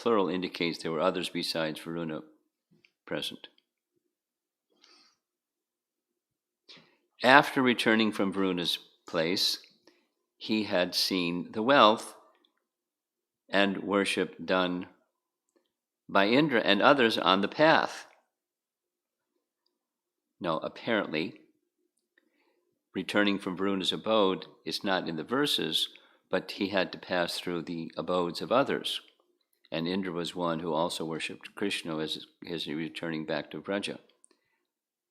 plural indicates there were others besides Varuna present. After returning from Varuna's place, he had seen the wealth and worship done by Indra and others on the path. Now, apparently, returning from Varuna's abode is not in the verses, but he had to pass through the abodes of others. And Indra was one who also worshipped Krishna as he returning back to Vraja.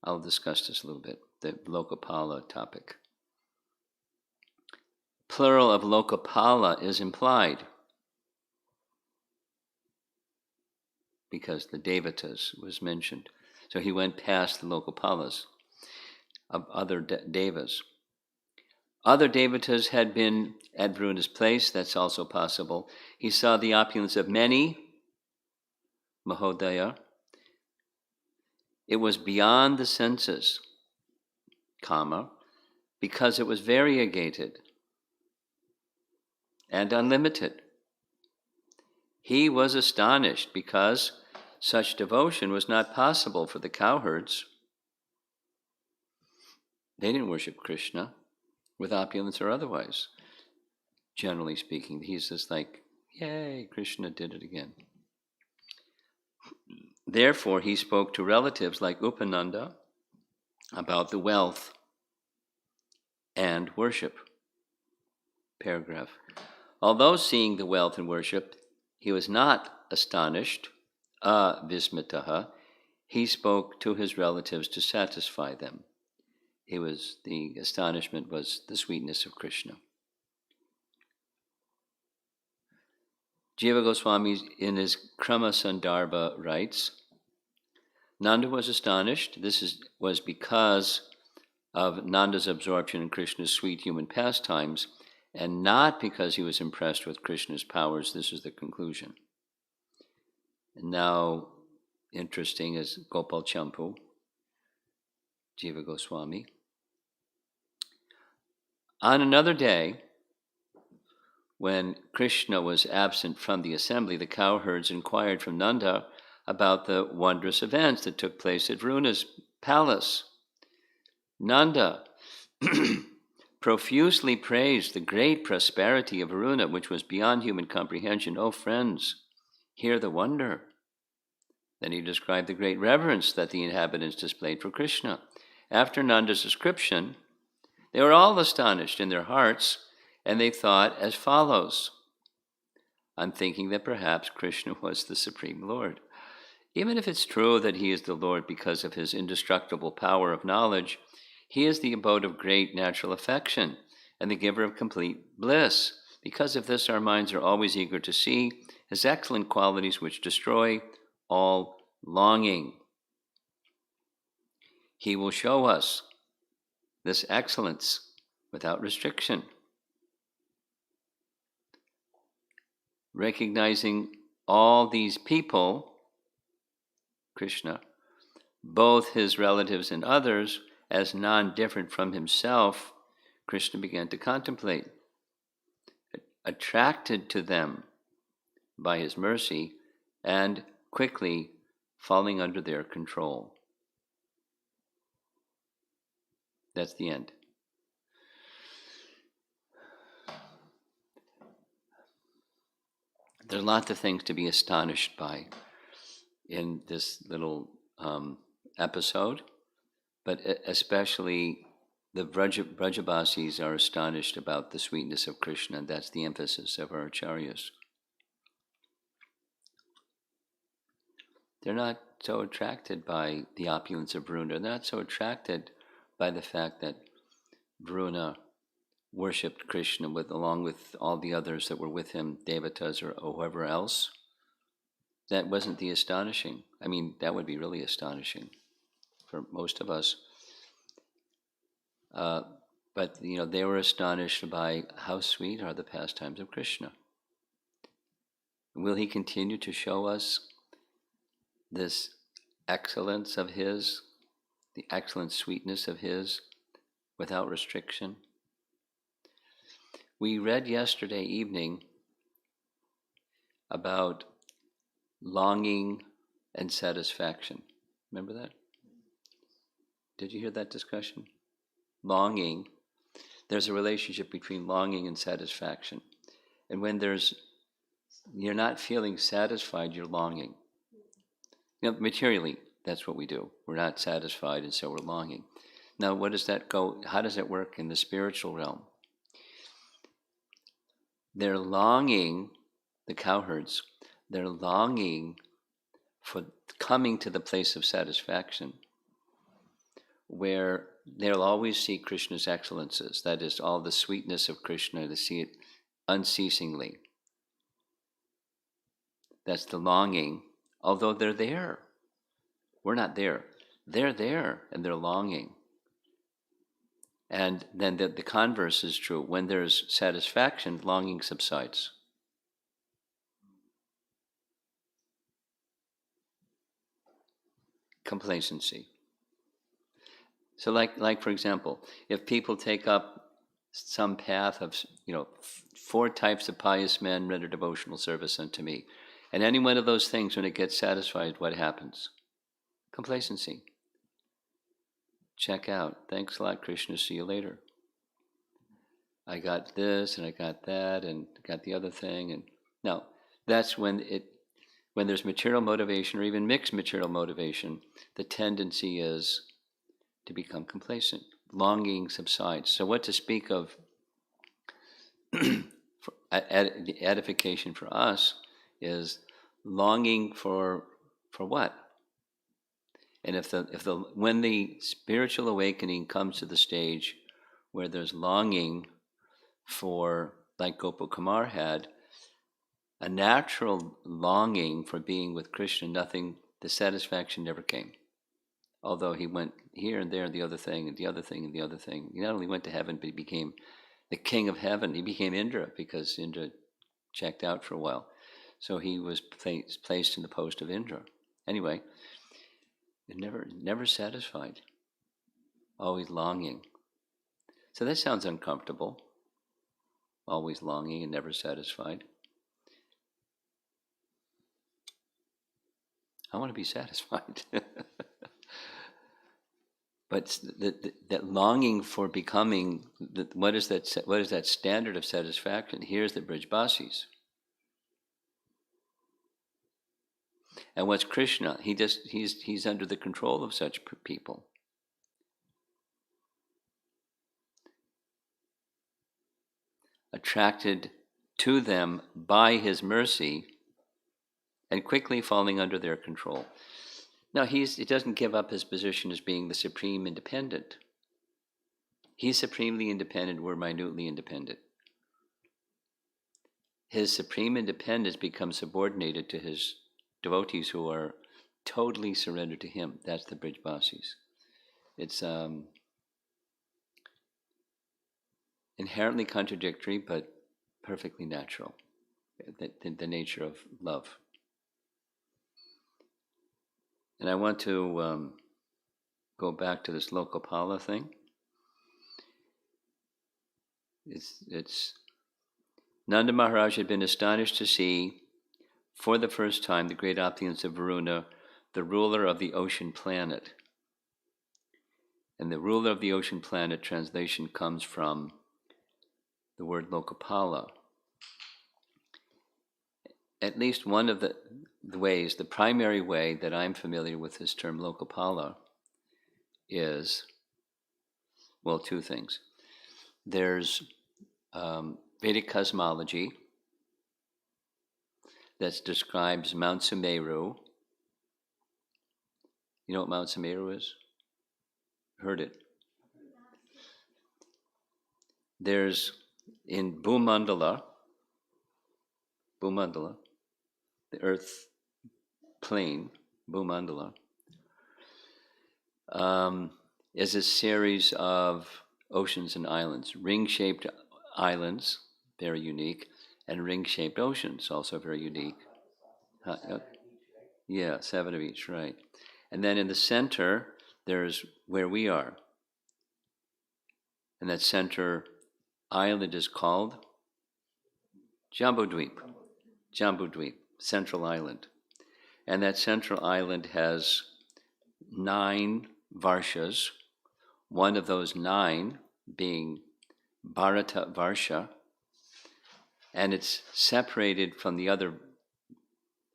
I'll discuss this a little bit, the Lokapala topic. Plural of Lokapala is implied because the Devatas was mentioned. So he went past the Lokapalas of other Devas. Other Devatas had been at Varuna's place, that's also possible. He saw the opulence of many, Mahodaya. It was beyond the senses, Kama, because it was variegated and unlimited. He was astonished because such devotion was not possible for the cowherds. They didn't worship Krishna with opulence or otherwise. Generally speaking, he's just like, yay, Krishna did it again. Therefore, he spoke to relatives like Upananda about the wealth and worship. Paragraph. Although seeing the wealth and worship, he was not astonished, vismitaha. He spoke to his relatives to satisfy them. The astonishment was the sweetness of Krishna. Jiva Goswami in his Krama Sandarbha writes, Nanda was astonished. This was because of Nanda's absorption in Krishna's sweet human pastimes, and not because he was impressed with Krishna's powers. This is the conclusion. And now, interesting is Gopal Champu, Jiva Goswami. On another day, when Krishna was absent from the assembly, the cowherds inquired from Nanda about the wondrous events that took place at Varuna's palace. Nanda profusely praised the great prosperity of Varuna, which was beyond human comprehension. Oh, friends, hear the wonder. Then he described the great reverence that the inhabitants displayed for Krishna. After Nanda's description, they were all astonished in their hearts, and they thought as follows. I'm thinking that perhaps Krishna was the Supreme Lord. Even if it's true that he is the Lord because of his indestructible power of knowledge, he is the abode of great natural affection and the giver of complete bliss. Because of this, our minds are always eager to see his excellent qualities which destroy all longing. He will show us this excellence without restriction. Recognizing all these people, Krishna, both his relatives and others, as non-different from himself, Krishna began to contemplate. Attracted to them by his mercy and quickly falling under their control. That's the end. There are lots of things to be astonished by in this little episode, but especially the Brajabasis are astonished about the sweetness of Krishna, and that's the emphasis of our acharyas. They're not so attracted by the opulence of Varuna. They're not so attracted by the fact that Varuna worshipped Krishna along with all the others that were with him, Devatas or whoever else. That wasn't the astonishing. I mean, that would be really astonishing for most of us. But they were astonished by how sweet are the pastimes of Krishna. Will he continue to show us this excellence of his, the excellent sweetness of his, without restriction? We read yesterday evening about longing and satisfaction. Remember that? Did you hear that discussion? Longing. There's a relationship between longing and satisfaction. And when you're not feeling satisfied, you're longing. Materially, that's what we do. We're not satisfied, and so we're longing. Now, how does that work in the spiritual realm? They're longing, the cowherds, they're longing for coming to the place of satisfaction, where they'll always see Krishna's excellences. That is, all the sweetness of Krishna, to see it unceasingly. That's the longing, although they're there. We're not there. They're there, and they're longing. And then the converse is true. When there's satisfaction, longing subsides. Complacency. So like for example, if people take up some path of, 4 types of pious men render devotional service unto me, and any one of those things, when it gets satisfied, what happens? Complacency. Check out. Thanks a lot, Krishna. See you later. I got this, and I got that, and got the other thing, and no, that's when there's material motivation, or even mixed material motivation, the tendency is to become complacent. Longing subsides. So what to speak of the edification for us is longing for what? And when the spiritual awakening comes to the stage where there's longing for, like Gopakumar had, a natural longing for being with Krishna, the satisfaction never came. Although he went here and there and the other thing and the other thing and the other thing. He not only went to heaven, but he became the king of heaven. He became Indra, because Indra checked out for a while. So he was placed in the post of Indra. Anyway, never satisfied. Always longing. So that sounds uncomfortable. Always longing and never satisfied. I want to be satisfied. But that longing for becoming, what is that standard of satisfaction? Here's the Brijbasis. And what's Krishna? He's under the control of such people. Attracted to them by his mercy, and quickly falling under their control. Now, he doesn't give up his position as being the supreme independent. He's supremely independent, we're minutely independent. His supreme independence becomes subordinated to his devotees who are totally surrendered to him. That's the Brijbasis. It's inherently contradictory, but perfectly natural. The nature of love. And I want to go back to this Lokapala thing. It's Nanda Maharaj had been astonished to see, for the first time, the great opulence of Varuna, the ruler of the ocean planet. And the ruler of the ocean planet translation comes from the word Lokapala. At least one of the ways, the primary way that I'm familiar with this term Lokapala is, well, 2 things. There's Vedic cosmology that describes Mount Sumeru. You know what Mount Sumeru is? Heard it. There's in Bhumandala, the earth plane, Bhumandala, is a series of oceans and islands, ring-shaped islands, very unique, and ring-shaped oceans, also very unique. Yeah, 7 of each, right. And then in the center, there's where we are. And that center island is called Jambudweep, Central Island. And that central island has 9 Varshas, one of those 9 being Bharata Varsha, and it's separated from the other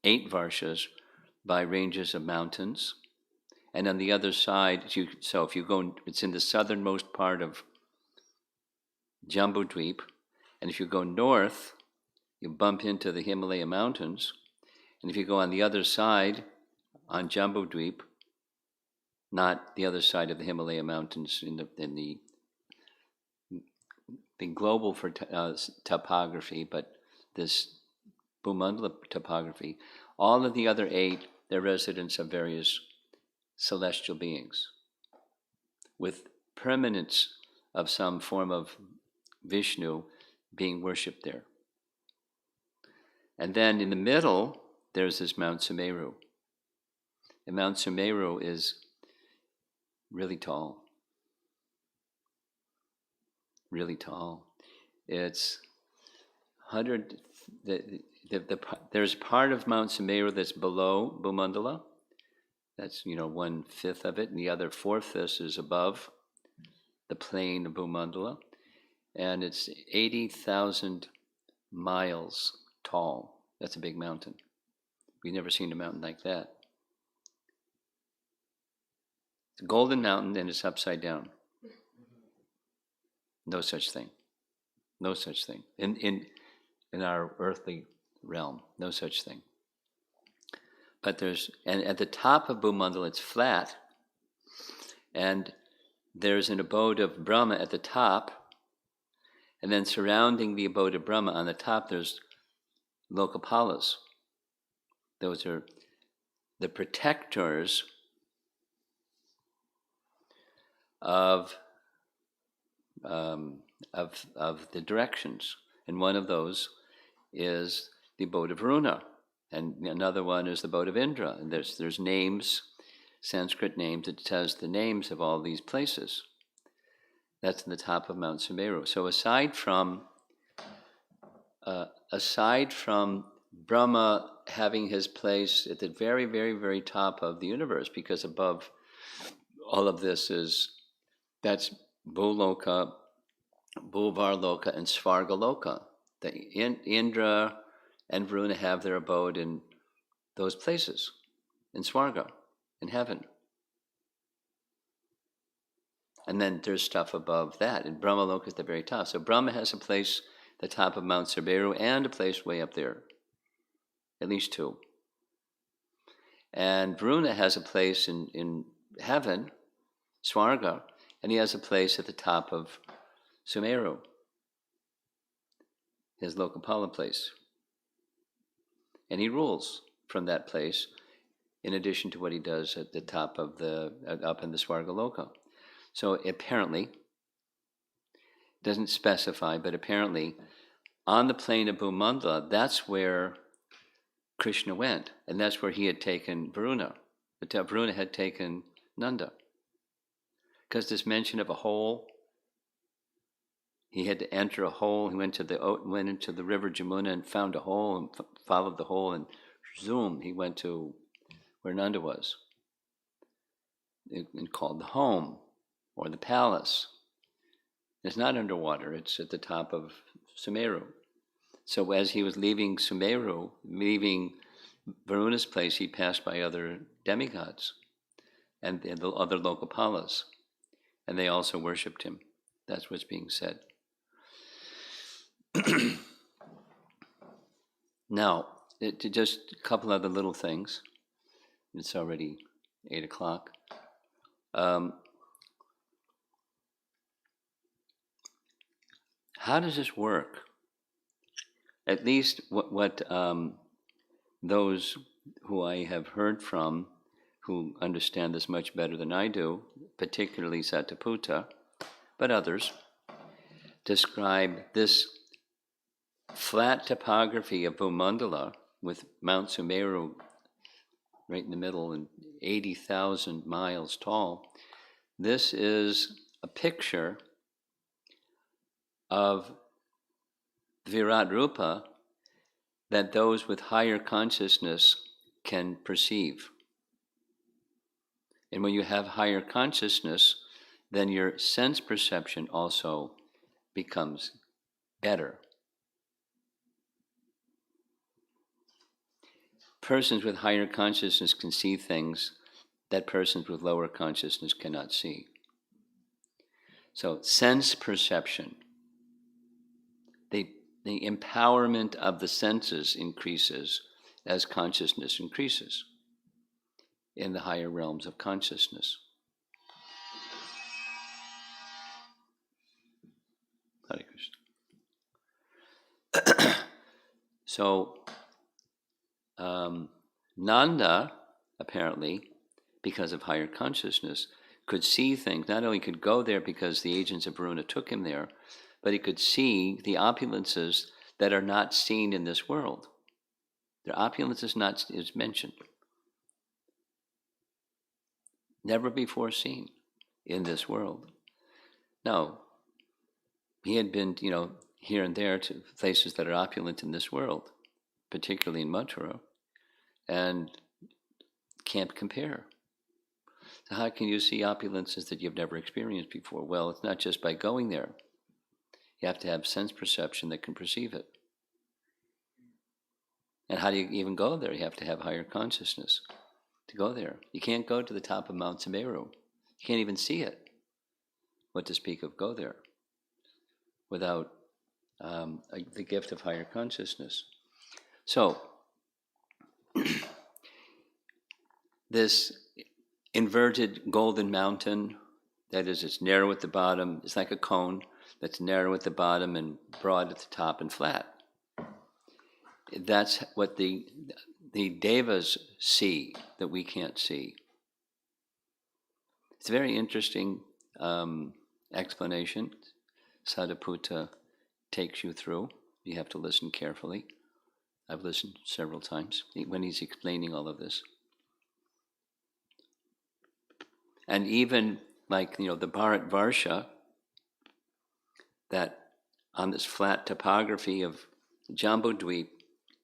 8 Varshas by ranges of mountains. And on the other side, so if you go, it's in the southernmost part of Jambudweep, and if you go north, you bump into the Himalaya mountains, and if you go on the other side, on Jambudweep, not the other side of the Himalaya mountains in the global for topography, but this Bhumandala topography, all of the other 8, they're residents of various celestial beings with permanence of some form of Vishnu being worshipped there. And then in the middle, there's this Mount Sumeru. And Mount Sumeru is really tall. Really tall. It's 100. There's part of Mount Sumeru that's below Bhumandala. That's 1/5 of it, and the other 4/5 is above the plain of Bhumandala, and it's 80,000 miles tall. That's a big mountain. We've never seen a mountain like that. It's a golden mountain, and it's upside down. No such thing. No such thing in our earthly realm. No such thing. But and at the top of Bhumandala, it's flat, and there's an abode of Brahma at the top, and then surrounding the abode of Brahma on the top, there's Lokapalas. Those are the protectors of the directions, and one of those is the abode of Varuna, and another one is the abode of Indra. And there's names, Sanskrit names. It says the names of all these places. That's in the top of Mount Sumeru. So aside from Brahma having his place at the very, very, very top of the universe, because above all of this that's Bhuloka, Bhuvarloka, and Svargaloka. Indra and Varuna have their abode in those places, in Svarga, in heaven. And then there's stuff above that, and Brahmaloka is at the very top. So Brahma has a place at the top of Mount Sumeru and a place way up there, at least 2. And Varuna has a place in heaven, Svarga, and he has a place at the top of Sumeru, his Lokapala place. And he rules from that place, in addition to what he does at the top of up in the Svargaloka. So apparently, doesn't specify, but apparently, on the plain of Bhumandala, that's where Krishna went, and that's where he had taken Varuna. But Varuna had taken Nanda. Because this mention of a hole, he had to enter a hole. He went into the river Jamuna and found a hole and followed the hole, and zoom, he went to where Nanda was. It's called the home or the palace. It's not underwater. It's at the top of Sumeru. So as he was leaving Sumeru, leaving Varuna's place, he passed by other demigods and the other Lokapalas, and they also worshipped him. That's what's being said. Now, just a couple other little things. It's already 8 o'clock. How does this work? At least what those who I have heard from, who understand this much better than I do, particularly Sataputta, but others, describe this flat topography of Bhumandala with Mount Sumeru right in the middle and 80,000 miles tall. This is a picture of Virat Rupa that those with higher consciousness can perceive. And when you have higher consciousness, then your sense perception also becomes better. Persons with higher consciousness can see things that persons with lower consciousness cannot see. So, sense perception, the empowerment of the senses increases as consciousness increases in the higher realms of consciousness. Hare Krishna. So, Nanda, apparently, because of higher consciousness, could see things. Not only could go there because the agents of Varuna took him there, but he could see the opulences that are not seen in this world. Their opulence is mentioned. Never before seen in this world. Now, he had been, here and there to places that are opulent in this world, particularly in Mathura, and can't compare. So how can you see opulences that you've never experienced before? Well, it's not just by going there. You have to have sense perception that can perceive it. And how do you even go there? You have to have higher consciousness to go there. You can't go to the top of Mount Sumeru. You can't even see it. What to speak of go there without the gift of higher consciousness. So, this inverted golden mountain, that is, it's narrow at the bottom, it's like a cone that's narrow at the bottom and broad at the top and flat. That's what the devas see that we can't see. It's a very interesting explanation Sadaputta takes you through. You have to listen carefully. I've listened several times when he's explaining all of this. And even like, the Bharat Varsha, that on this flat topography of Jambudweep,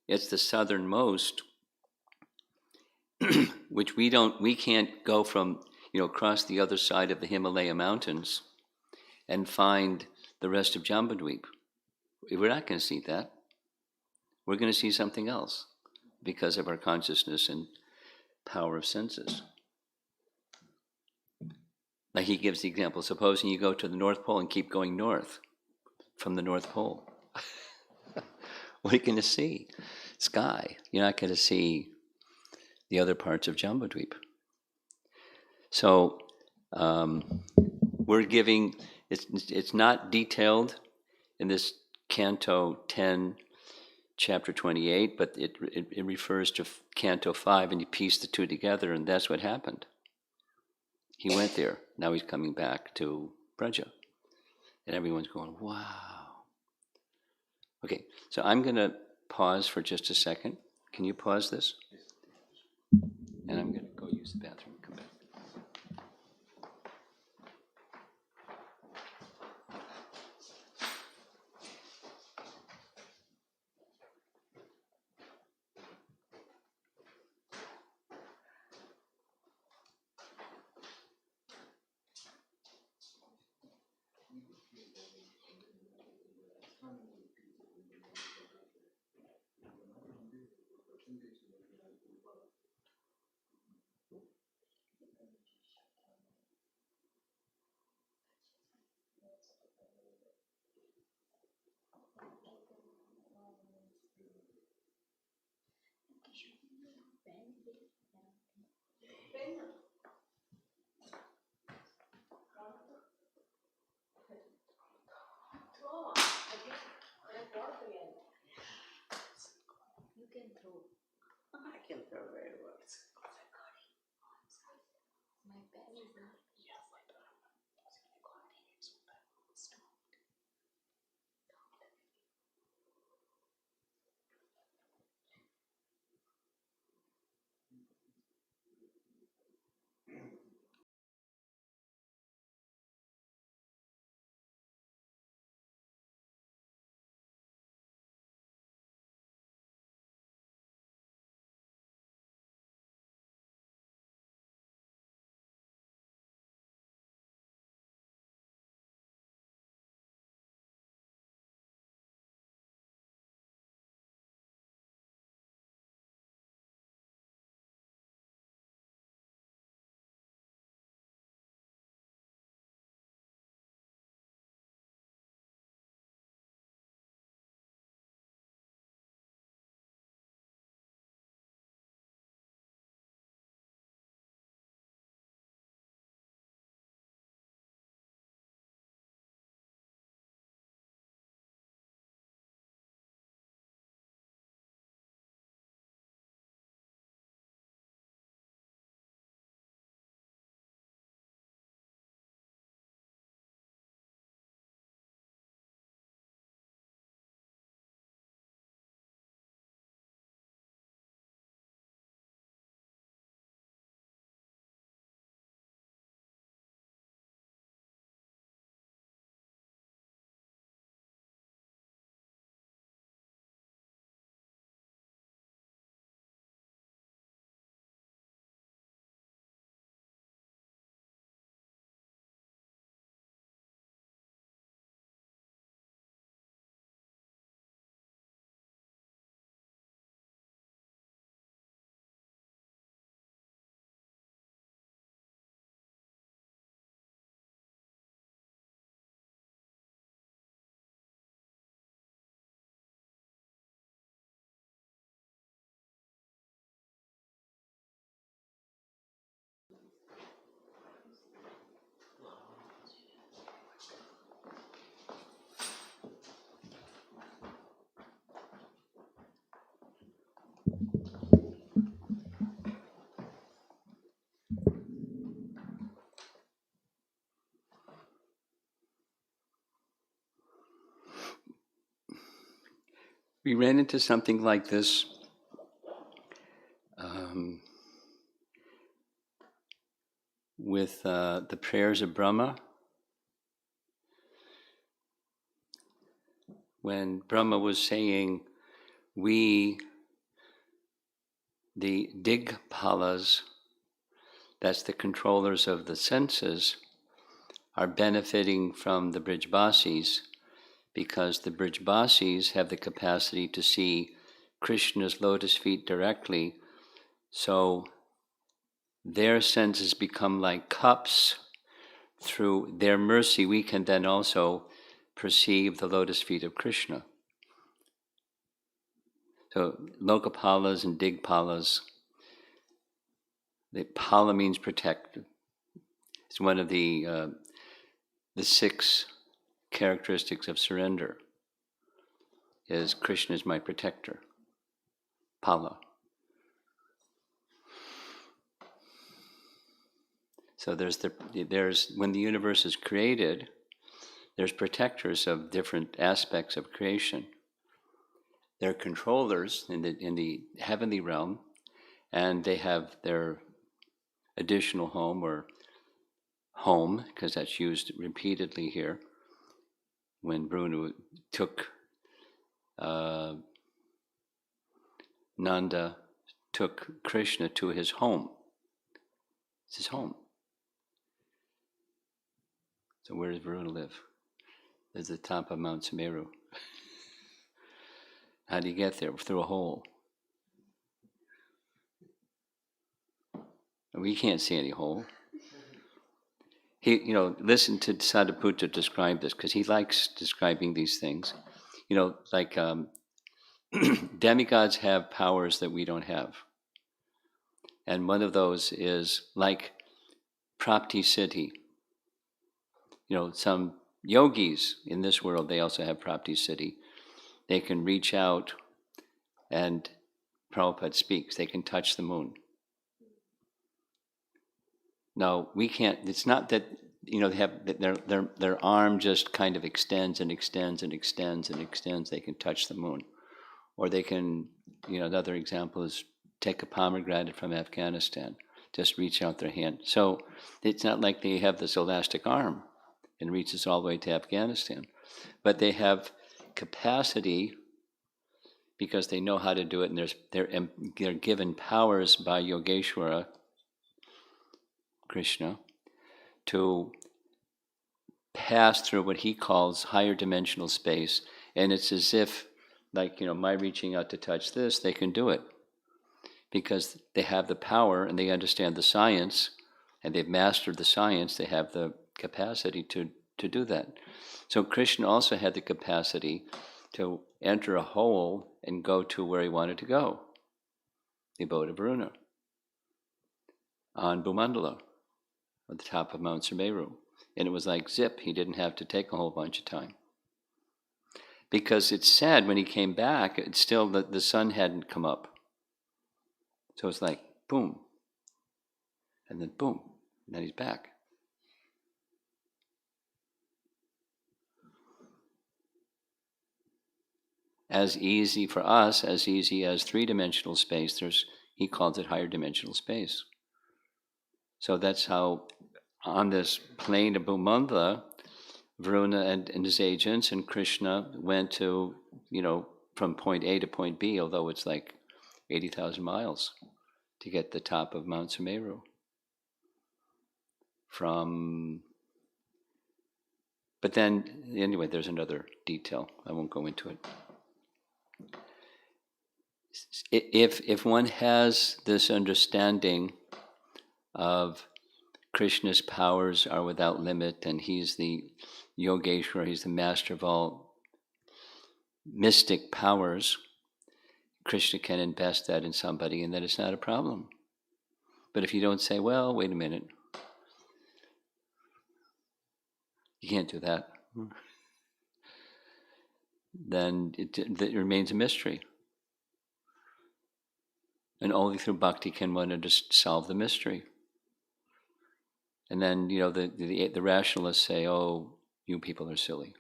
it's the southernmost, which we can't go from, across the other side of the Himalaya mountains and find the rest of Jambudweep. We're not going to see that. We're going to see something else because of our consciousness and power of senses. Like he gives the example, supposing you go to the North Pole and keep going north from the North Pole. What are you going to see? Sky. You're not going to see the other parts of Jambudweep. So we're giving, it's not detailed in this Canto 10, Chapter 28, but it refers to Canto 5, and you piece the two together, and that's what happened. He went there. Now he's coming back to Braja. And everyone's going, wow. Okay, so I'm going to pause for just a second. Can you pause this? And I'm going to go use the bathroom and come back. I can throw very well. My pen is not we ran into something like this with the prayers of Brahma. When Brahma was saying, we, the Digpalas, that's the controllers of the senses, are benefiting from the Brijbasis because the Brijbasis have the capacity to see Krishna's lotus feet directly, so their senses become like cups. Through their mercy, we can then also perceive the lotus feet of Krishna. So Lokapalas and Digpalas, the pala means protected. It's one of the 6 characteristics of surrender. Is Krishna is my protector. Pala. So there's when the universe is created, there's protectors of different aspects of creation. They're controllers in the heavenly realm, and they have their additional home, or home, because that's used repeatedly here. When Bruna took Nanda took Krishna to his home. It's his home. So where does Varuna live? There's the top of Mount Sumeru. How do you get there? Through a hole. We can't see any hole. Listen to Sadhuputta describe this, because he likes describing these things. Like demigods have powers that we don't have. And one of those is like Prapti Siddhi. Some yogis in this world, they also have Prapti Siddhi. They can reach out, and Prabhupada speaks, they can touch the moon. No, we can't. It's not that they have their arm just kind of extends and extends and extends and extends. They can touch the moon, or they can. Another example is take a pomegranate from Afghanistan. Just reach out their hand. So it's not like they have this elastic arm and reaches all the way to Afghanistan, but they have capacity because they know how to do it, and they're given powers by Yogeshwara, Krishna, to pass through what he calls higher dimensional space. And it's as if, like, my reaching out to touch this, they can do it. Because they have the power and they understand the science, and they've mastered the science, they have the capacity to do that. So Krishna also had the capacity to enter a hole and go to where he wanted to go, the abode of Varuna, on Bhumandala, at the top of Mount Sumeru. And it was like zip, he didn't have to take a whole bunch of time. Because it's sad, when he came back, it's still the sun hadn't come up. So it's like, boom, and then boom, and then he's back. As easy for us, as easy as 3-dimensional space, he calls it higher dimensional space. So that's how, on this plane of Bhumandala, Varuna and his agents and Krishna went to, from point A to point B, although it's like 80,000 miles to get the top of Mount Sumeru. But then, anyway, there's another detail. I won't go into it. If one has this understanding of Krishna's powers are without limit, and he's the Yogeshwara, he's the master of all mystic powers, Krishna can invest that in somebody, and then it's not a problem. But if you don't say, well, wait a minute, you can't do that, then it remains a mystery. And only through bhakti can one just solve the mystery. And then, the rationalists say, oh, you people are silly.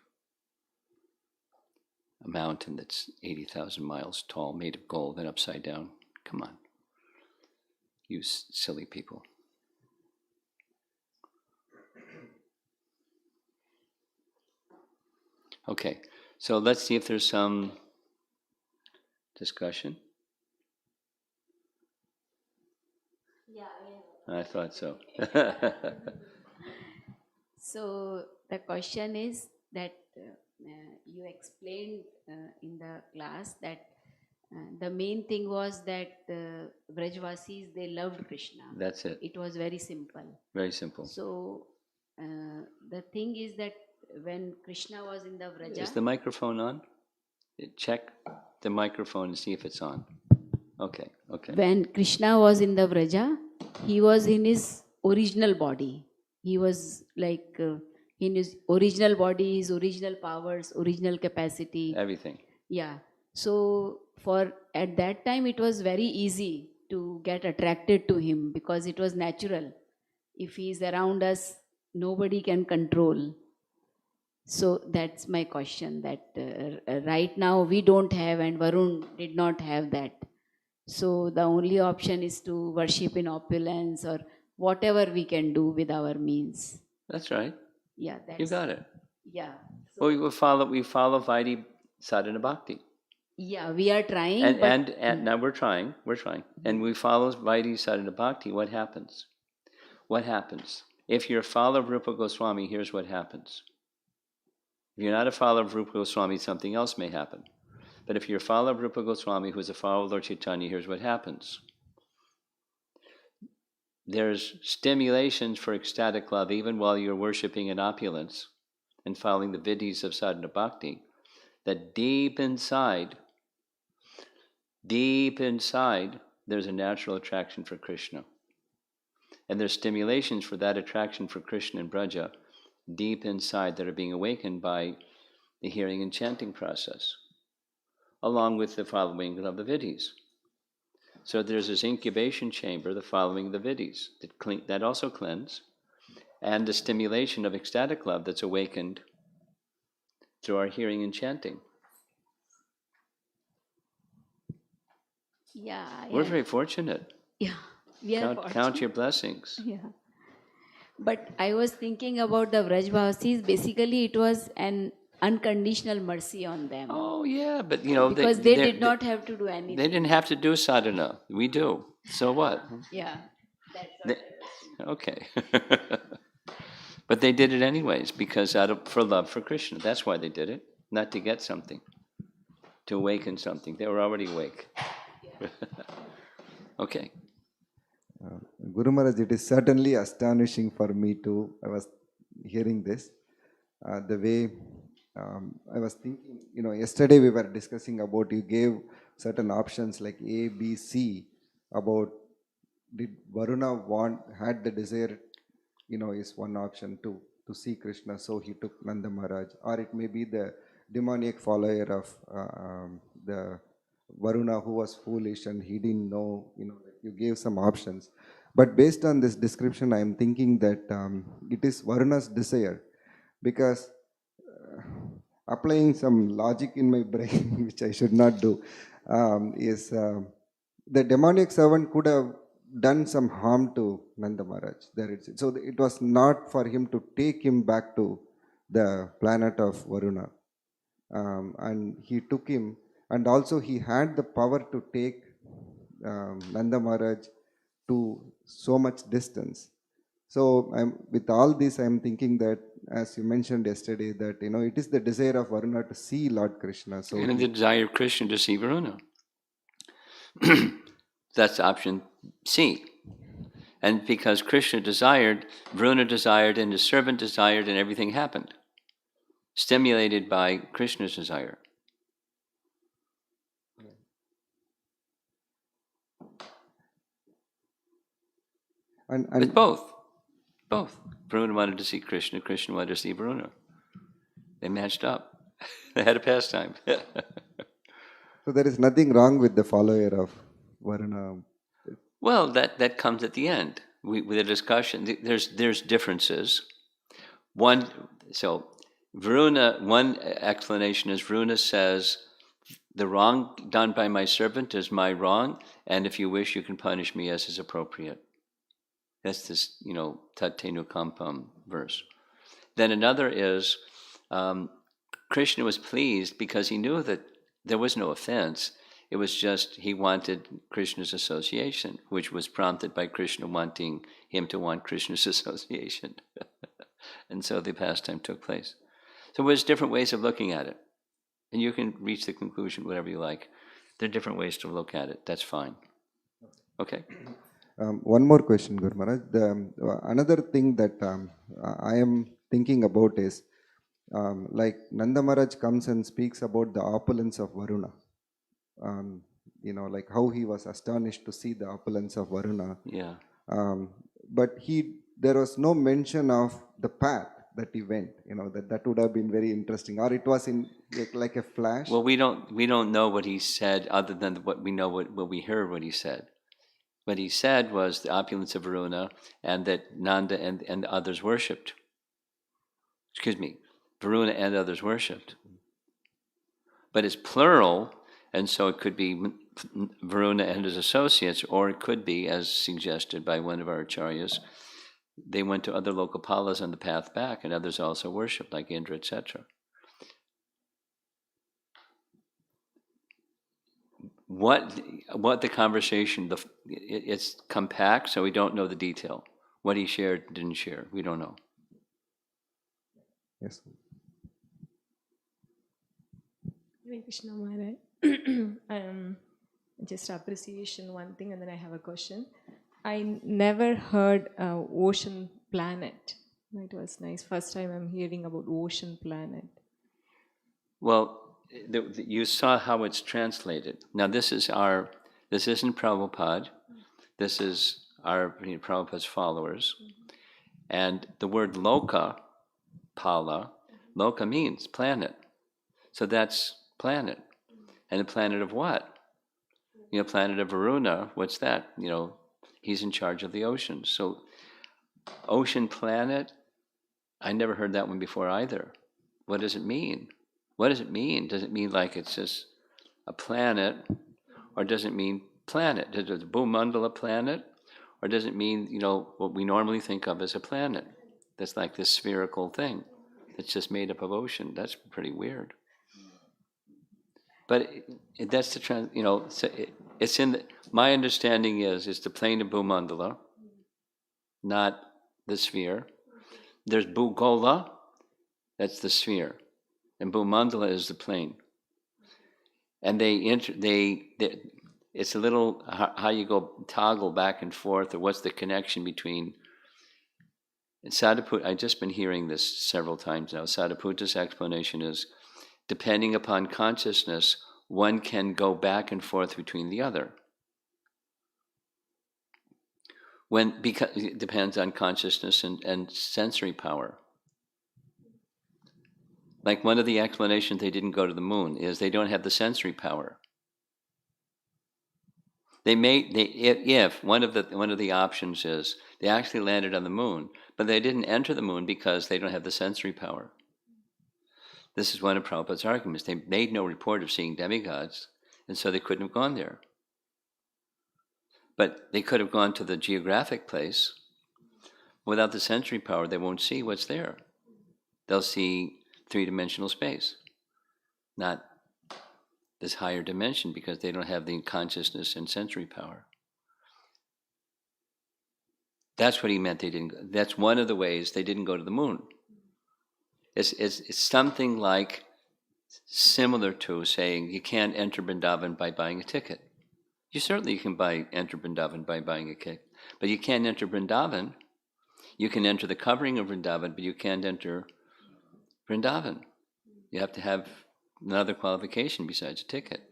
a mountain that's 80,000 miles tall, made of gold and upside down. Come on. You silly people. Okay, so let's see if there's some discussion. Yeah, I thought so. So the question is that you explained in the class that the main thing was that Vrajvasis, they loved Krishna. That's it. It was very simple. Very simple. So the thing is that when Krishna was in the Vraja, Is the microphone on? Check the microphone and see if it's on. Okay, okay. when Krishna was in the Vraja, he was in his original body. He was like in his original body, his original powers, original capacity. Everything. Yeah. So for at that time it was very easy to get attracted to him because it was natural. If he is around us, nobody can control. So that's my question that right now we don't have and Varun did not have that. So the only option is to worship in opulence or whatever we can do with our means. That's right. Yeah, that's You got it. Yeah. Well, we follow Vaidhi Sadhana Bhakti. Yeah, we are trying. And now we're trying. And we follow Vaidhi Sadhana Bhakti. What happens? What happens? If you're a follower of Rupa Goswami, here's what happens. If you're not a follower of Rupa Goswami, something else may happen. But if you're a follower of Rupa Goswami who's a follower of Lord Chaitanya, here's what happens. There's stimulations for ecstatic love even while you're worshipping in opulence and following the vidhis of sadhana bhakti, that deep inside, there's a natural attraction for Krishna. And there's stimulations for that attraction for Krishna and Braja deep inside that are being awakened by the hearing and chanting process, along with the following of the vidhis. So there's this incubation chamber, the following of the vidhis, that also cleanse, and the stimulation of ecstatic love that's awakened through our hearing and chanting. Yeah. We're very fortunate. Yeah. We are Count your blessings. Yeah. But I was thinking about the Vrajvasis. Basically, it was an unconditional mercy on them. Oh yeah, but you know because they did not have to do anything. They didn't have to do sadhana. We do. So what? Yeah. That's what Okay. But they did it anyways because for love for Krishna. That's why they did it, not to get something, to awaken something. They were already awake. Okay. Guru Maharaj, it is certainly astonishing for me too. I was hearing this, the way I was thinking, yesterday we were discussing about, you gave certain options like A, B, C, about did Varuna had the desire, is one option to see Krishna, so he took Nanda Maharaj, or it may be the demoniac follower of the Varuna who was foolish and he didn't know, you gave some options. But based on this description, I am thinking that it is Varuna's desire, because applying some logic in my brain, which I should not do, is the demoniac servant could have done some harm to Nanda Maharaj. So it was not for him to take him back to the planet of Varuna. And he took him, and also he had the power to take Nanda Maharaj to so much distance. So with all this, I am thinking that, as you mentioned yesterday, that it is the desire of Varuna to see Lord Krishna. So and the desire of Krishna to see Varuna. That's option C. And because Krishna desired, Varuna desired, and his servant desired, and everything happened, stimulated by Krishna's desire. But both. Varuna wanted to see Krishna, Krishna wanted to see Varuna. They matched up. They had a pastime. So there is nothing wrong with the follower of Varuna. Well, that comes at the end with a discussion. There's differences. So Varuna, one explanation is Varuna says, the wrong done by my servant is my wrong, and if you wish, you can punish me as is appropriate. That's this, Tattenu Kampam verse. Then another is, Krishna was pleased because he knew that there was no offense. It was just he wanted Krishna's association, which was prompted by Krishna wanting him to want Krishna's association. And so the pastime took place. So there's different ways of looking at it. And you can reach the conclusion whatever you like. There are different ways to look at it. That's fine. Okay? One more question, Guru Maharaj. Another thing that I am thinking about is, like Nanda Maharaj comes and speaks about the opulence of Varuna. Like how he was astonished to see the opulence of Varuna. Yeah. But there was no mention of the path that he went. That would have been very interesting. Or it was in like a flash. Well, we don't know what he said other than what we know, what we heard what he said. What he said was the opulence of Varuna, and that Nanda and others worshipped. Varuna and others worshipped. But it's plural, and so it could be Varuna and his associates, or it could be, as suggested by one of our acharyas, they went to other Lokapalas on the path back, and others also worshipped, like Indra, etc. What the conversation, it's compact, so we don't know the detail. What he shared, didn't share, we don't know. Yes. Hare Krishna Maharaj. Just appreciation one thing, and then I have a question. I never heard ocean planet. It was nice. First time I'm hearing about ocean planet. Well, you saw how it's translated. Now this isn't Prabhupada. This is our Prabhupada's followers. And the word loka, pala, loka means planet. So that's planet. And the planet of what? Planet of Varuna, what's that? He's in charge of the oceans. So ocean planet, I never heard that one before either. What does it mean? What does it mean? Does it mean like it's just a planet, or does it mean planet? Is it a Bhumandala planet? Or does it mean, what we normally think of as a planet? That's like this spherical thing that's just made up of ocean. That's pretty weird. But that's it's in my understanding is the plane of Bhumandala, not the sphere. There's Bhugola, that's the sphere, and Bhumandala is the plane. And it's a little how you go toggle back and forth, or what's the connection between. And Sadhuputta, I've just been hearing this several times now. Sadhuputta's explanation is, depending upon consciousness, one can go back and forth between the other. Because it depends on consciousness and sensory power. Like one of the explanations they didn't go to the moon is they don't have the sensory power. If one of the options is they actually landed on the moon, but they didn't enter the moon because they don't have the sensory power. This is one of Prabhupada's arguments. They made no report of seeing demigods, and so they couldn't have gone there. But they could have gone to the geographic place. Without the sensory power, they won't see what's there. They'll see three-dimensional space, not this higher dimension, because they don't have the consciousness and sensory power. That's what he meant. That's one of the ways they didn't go to the moon. It's something like similar to saying you can't enter Vrindavan by buying a ticket. You can enter Vrindavan by buying a ticket, but you can't enter Vrindavan. You can enter the covering of Vrindavan, but you can't enter Vrindavan. You have to have another qualification besides a ticket.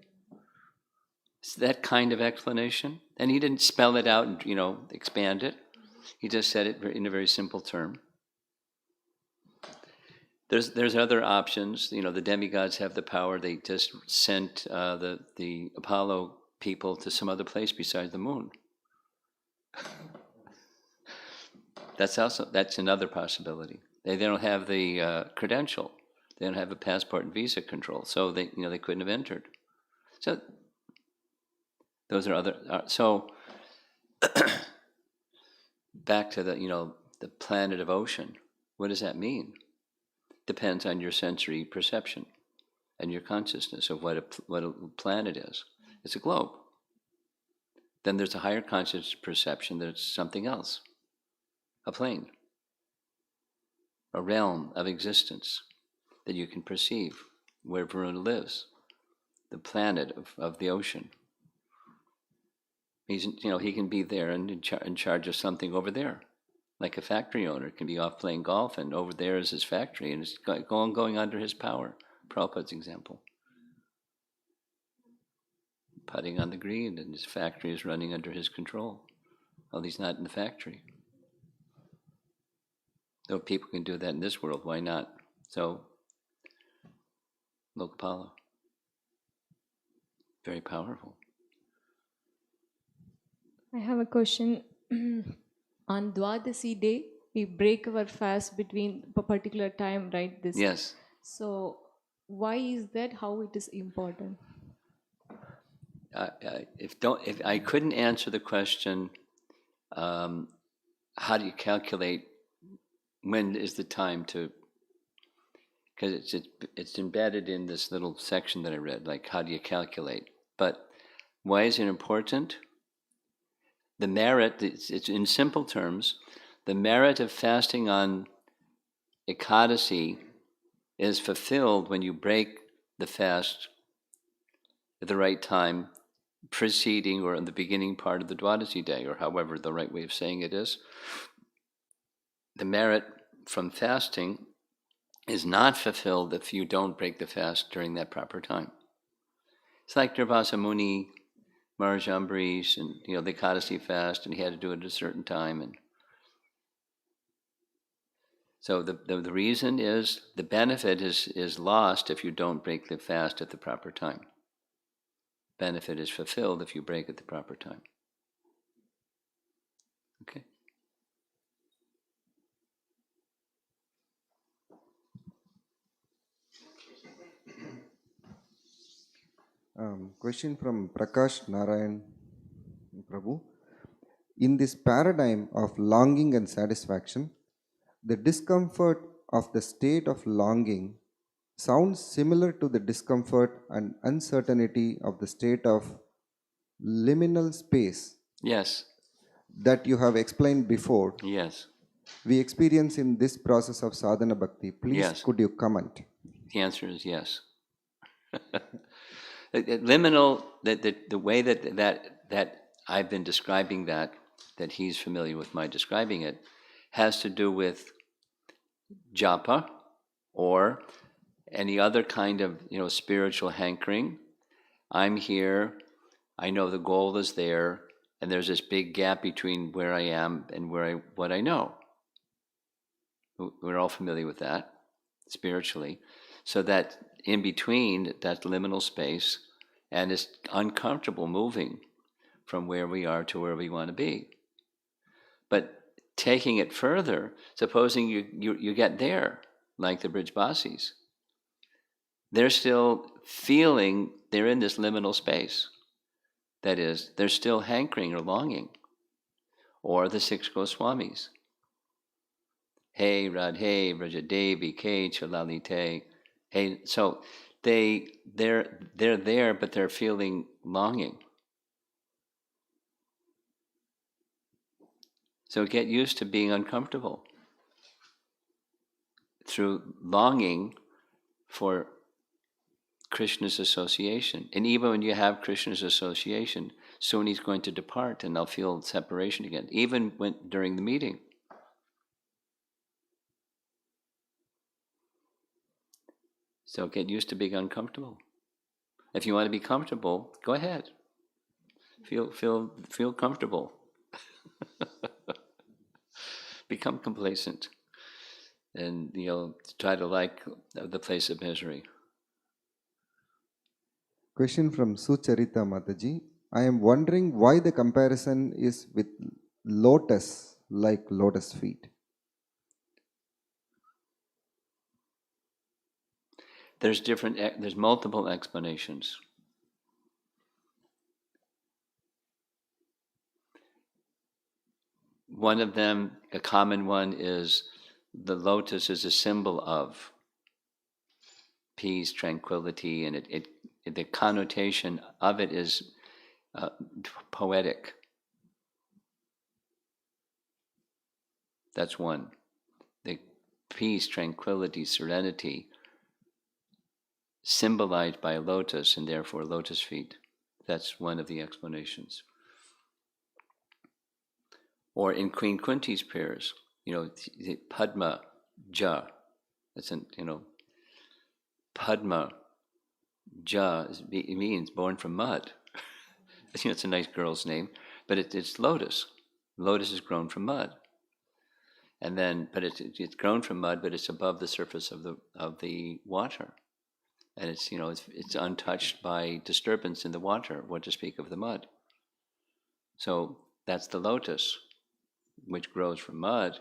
It's that kind of explanation. And he didn't spell it out and, expand it. He just said it in a very simple term. There's other options. The demigods have the power. They just sent the Apollo people to some other place besides the moon. That's another possibility. They don't have the credential They don't have a passport and visa control, so they couldn't have entered. So those are other. So back to the planet of ocean. What does that mean? Depends on your sensory perception and your consciousness of what a planet is. It's a globe. Then there's a higher conscious perception that it's something else, a plane, a realm of existence that you can perceive, where Varuna lives, the planet of the ocean. He can be there and in charge of something over there, like a factory owner can be off playing golf, and over there is his factory, and it's going under his power. Prabhupada's example. Putting on the green, and his factory is running under his control. Well, he's not in the factory. Though people can do that in this world, why not? So, Lokapala. Very powerful. I have a question. On Dwadasi day, we break our fast between a particular time, right? Yes. So, why is that? How it is important? If I couldn't answer the question, how do you calculate when is the time to? Because it's embedded in this little section that I read. Like, how do you calculate? But why is it important? The merit, it's in simple terms, the merit of fasting on Ekadasi is fulfilled when you break the fast at the right time, preceding or in the beginning part of the Dwadasi day, or however the right way of saying it is. The merit from fasting is not fulfilled if you don't break the fast during that proper time. It's like Durvasa Muni, Maharaj Ambarish, and the Ekadasi fast, and he had to do it at a certain time. And so the reason is the benefit is lost if you don't break the fast at the proper time. Benefit is fulfilled if you break at the proper time. Okay. Question from Prakash Narayan Prabhu. In this paradigm of longing and satisfaction, the discomfort of the state of longing sounds similar to the discomfort and uncertainty of the state of liminal space Yes. that you have explained before. Yes. We experience in this process of sadhana bhakti. Please, Yes. could you comment? The answer is yes. Liminal, the way that I've been describing that he's familiar with my describing it, has to do with japa or any other kind of spiritual hankering. I'm here, I know the goal is there, and there's this big gap between where I am and what I know. We're all familiar with that spiritually. So that in between, that liminal space, and it's uncomfortable moving from where we are to where we want to be. But taking it further, supposing you get there, like the Brijbasis, they're still feeling they're in this liminal space. That is, they're still hankering or longing. Or the 6 Goswamis. Hey Radhe Vrajadevi Ke Chalalite. Hey, so they're there, but they're feeling longing. So get used to being uncomfortable through longing for Krishna's association. And even when you have Krishna's association, soon he's going to depart and they'll feel separation again, even during the meeting. So get used to being uncomfortable. If you want to be comfortable, go ahead. Feel comfortable. Become complacent. And try to like the place of misery. Question from Sucharita Mataji. I am wondering why the comparison is with lotus, like lotus feet. There's multiple explanations. One of them, a common one, is the lotus is a symbol of peace, tranquility, and the connotation of it is poetic. That's one. The peace, tranquility, serenity, symbolized by a lotus, and therefore lotus feet. That's one of the explanations. Or in Queen Kunti's prayers, the Padma Ja. That's Padma Ja. It means born from mud. It's a nice girl's name, but it's lotus. Lotus is grown from mud. And then, but it's grown from mud, but it's above the surface of the water, and it's untouched by disturbance in the water. What to speak of the mud? So that's the lotus, which grows from mud.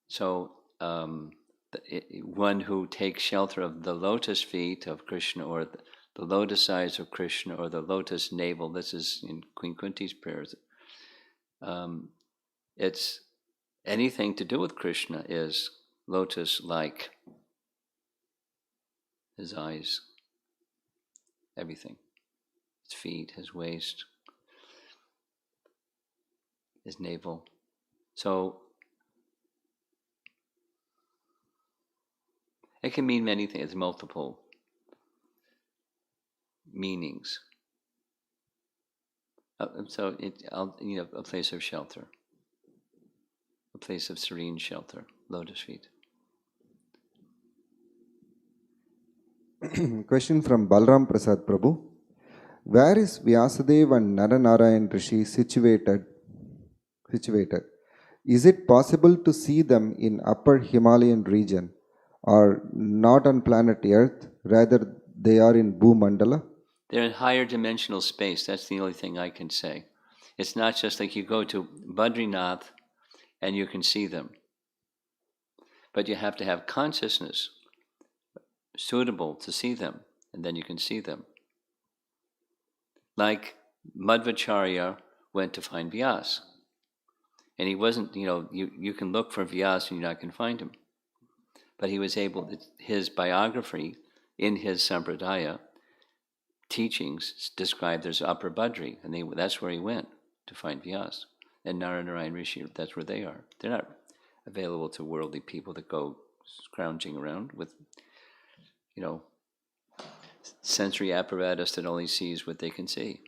So one who takes shelter of the lotus feet of Krishna, or the lotus eyes of Krishna, or the lotus navel. This is in Queen Kunti's prayers. It's anything to do with Krishna is lotus-like. His eyes, everything. His feet, his waist, his navel. So it can mean many things, multiple meanings. So a place of shelter. A place of serene shelter, lotus feet. Question from Balram Prasad Prabhu. Where is Vyasadeva and Naranarayan Rishi situated? Is it possible to see them in upper Himalayan region, or not on planet Earth, rather they are in Bhumandala? They're in higher dimensional space. That's the only thing I can say. It's not just like you go to Badrinath and you can see them. But you have to have consciousness suitable to see them, and then you can see them. Like Madhvacharya went to find Vyas. And he wasn't, you can look for Vyas and you're not going to find him. But he was able, his biography in his Sampradaya teachings described there's Upper Badri, and that's where he went to find Vyas. And Naranarayan Rishi, that's where they are. They're not available to worldly people that go scrounging around with, sensory apparatus that only sees what they can see.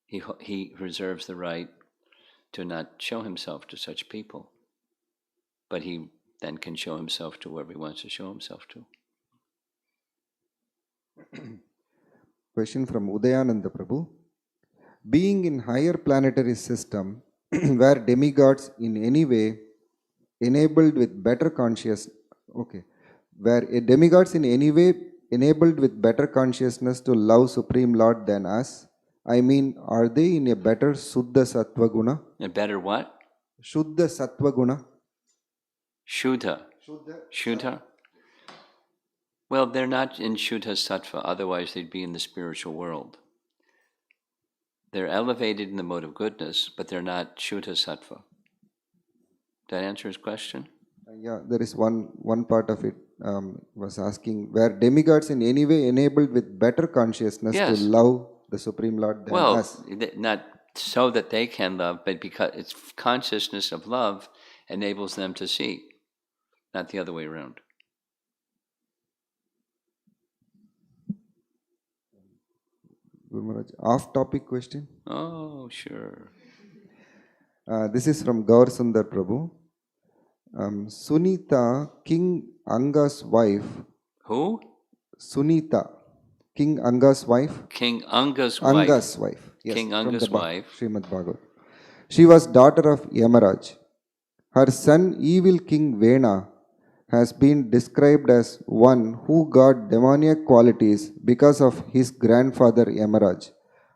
He reserves the right to not show himself to such people, but he then can show himself to whoever he wants to show himself to. Question from Udayananda Prabhu. Being in higher planetary system where demigods in any way enabled with better consciousness, where demigods in any way enabled with better consciousness to love Supreme Lord than us, I mean, are they in a better Suddha Sattva Guna? A better what? Shuddha Sattva Guna. Shuddha. Shuddha. Well, they're not in Shuddha Sattva, otherwise they'd be in the spiritual world. They're elevated in the mode of goodness, but they're not Shuddha Sattva. That answer his question? Yeah, there is one part of it was asking, where demigods in any way enabled with better consciousness to love the Supreme Lord than us. Well, not so that they can love, but because it's consciousness of love enables them to see, not the other way around. Guru Maharaj, off-topic question. Oh, sure. This is from Gaur Sundar Prabhu. Sunita, King Anga's wife. Who? Sunita, King Anga's wife. King Anga's wife. Anga's wife. Yes, King Anga's wife. Srimad Bhagavad. She was daughter of Yamaraj. Her son, evil King Vena, has been described as one who got demoniac qualities because of his grandfather Yamaraj.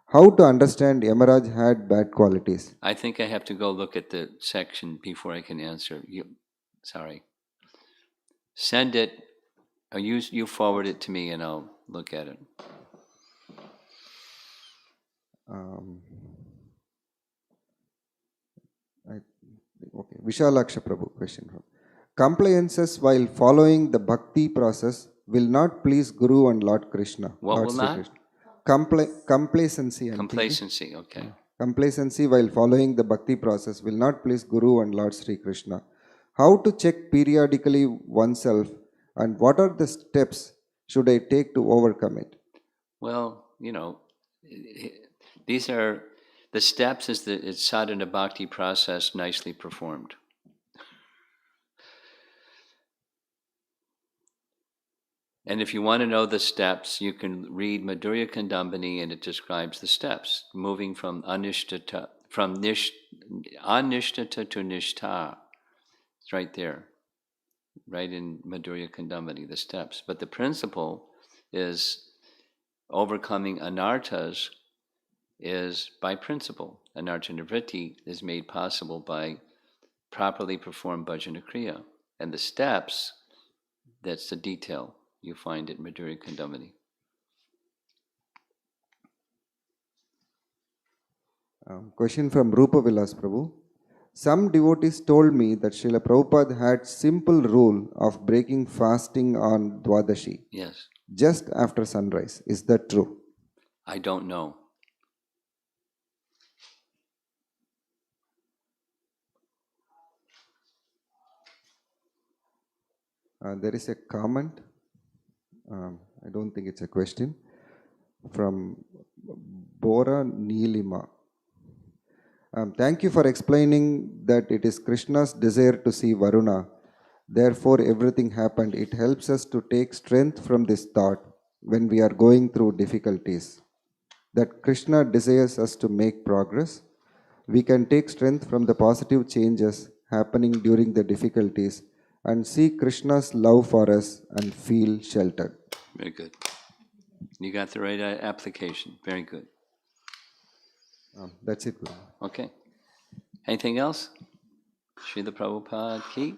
How to understand Yamaraj had bad qualities? I think I have to go look at the section before I can answer you. Sorry. Send it You forward it to me and I'll look at it. Okay, Vishalaksha Prabhu question. Compliances while following the bhakti process will not please Guru and Lord Krishna. What Lord will Sri not? Krishna. Complacency. I'm thinking. Complacency, okay. Complacency while following the bhakti process will not please Guru and Lord Sri Krishna. How to check periodically oneself and what are the steps should I take to overcome it? Well, these are the steps. It's sadhana bhakti process nicely performed. And if you want to know the steps, you can read Madhurya Kandambani, and it describes the steps, moving from anishtata to nishtha. It's right there, right in Madhurya Kandambani, the steps. But the principle is overcoming anarthas is by principle. Anartha nivritti is made possible by properly performed bhajana kriya. And the steps, that's the detail. You find it in Madhurya Kandambani. Question from Rupa Vilas Prabhu. Some devotees told me that Srila Prabhupada had simple rule of breaking fasting on Dwadashi. Yes. Just after sunrise. Is that true? I don't know. There is a comment. I don't think it's a question. From Bora Neelima. Thank you for explaining that it is Krishna's desire to see Varuna. Therefore, everything happened. It helps us to take strength from this thought when we are going through difficulties. That Krishna desires us to make progress. We can take strength from the positive changes happening during the difficulties and see Krishna's love for us and feel sheltered. Very good. You got the right application. Very good. That's it. Okay. Anything else? Srila Prabhupada ki?